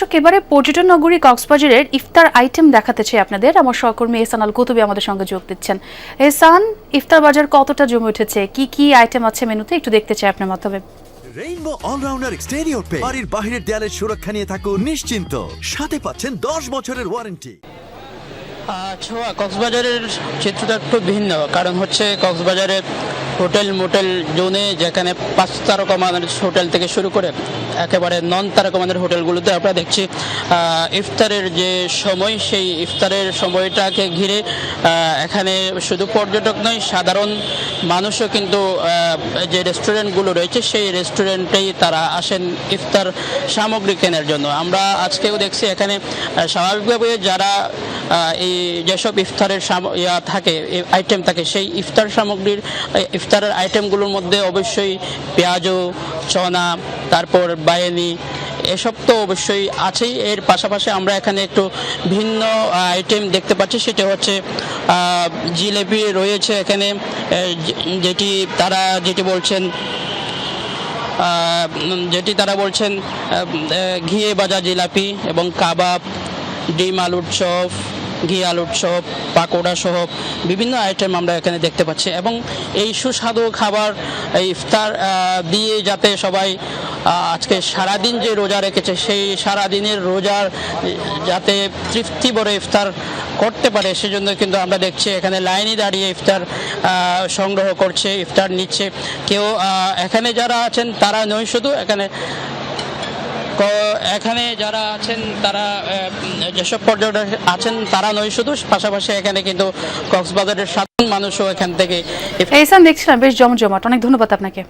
দর্শক এবারে পর্যটন নগরী কক্সবাজারের ইফতার আইটেম দেখাতে চাই আপনাদের। আমার সহকর্মী এহসান আল কুতুবী আমাদের সঙ্গে যোগ দিচ্ছেন। এহসান, ইফতার বাজার কতটা জমে উঠেছে, কি কি আইটেম আছে মেনুতে একটু দেখতে চাই আপনার মাধ্যমে। রেইনবো অলরাউন্ডার এক্সটেরিয়র পে বাড়ির বাহিরের দেয়ালের সুরক্ষা নিয়ে থাকুন নিশ্চিন্ত, সাথে পাচ্ছেন 10 বছরের ওয়ারেন্টি। ছোঁয়া কক্সবাজারের চিত্রটা একটু ভিন্ন, কারণ হচ্ছে কক্সবাজারে হোটেল মোটেল জোনে যেখানে 5 তারকা মানের হোটেল থেকে শুরু করে একেবারে নন তারকা মানের হোটেলগুলোতে আমরা দেখছি ইফতারের যে সময়, সেই ইফতারের সময়টাকে ঘিরে এখানে শুধু পর্যটক নয়, সাধারণ মানুষও কিন্তু যে রেস্টুরেন্টগুলো রয়েছে সেই রেস্টুরেন্টেই তারা আসেন ইফতার সামগ্রী কেনার জন্য। আমরা আজকেও দেখছি এখানে স্বাভাবিকভাবে যারা এই যেসব ইফতারের থাকে আইটেম থাকে, সেই ইফতার সামগ্রীর ইফতারের আইটেমগুলোর মধ্যে অবশ্যই পেঁয়াজু, চনা, তারপর বায়েনি, এসব তো অবশ্যই আছেই। এর পাশাপাশি আমরা এখানে একটু ভিন্ন আইটেম দেখতে পাচ্ছি, সেটা হচ্ছে জিলেপি রয়েছে এখানে, যেটি তারা বলছেন ঘিয়ে ভাজা জিলাপি এবং কাবাব, ডিম আলুর চপ, ঘি আলুর চপ, পাকোড়া সহ বিভিন্ন আইটেম আমরা এখানে দেখতে পাচ্ছি। এবং এই সুস্বাদু খাবার এই ইফতার দিয়ে যাতে সবাই আজকে সারাদিন যে রোজা রেখেছে সেই সারাদিনের রোজার যাতে তৃপ্তি ভরে ইফতার করতে পারে, সেজন্য কিন্তু আমরা দেখছি এখানে লাইনে দাঁড়িয়ে ইফতার সংগ্রহ করছে, ইফতার নিচ্ছে। কেউ এখানে যারা আছেন তারা নয় শুধু এখানে যারা আছেন তারা যেসব পর্যটক আছেন তারা নয় শুধু, পাশাপাশি এখানে কিন্তু কক্সবাজারের সাধারণ মানুষও এখান থেকে এহসান দেখছিলাম বেশ জমজমাট। অনেক ধন্যবাদ আপনাকে।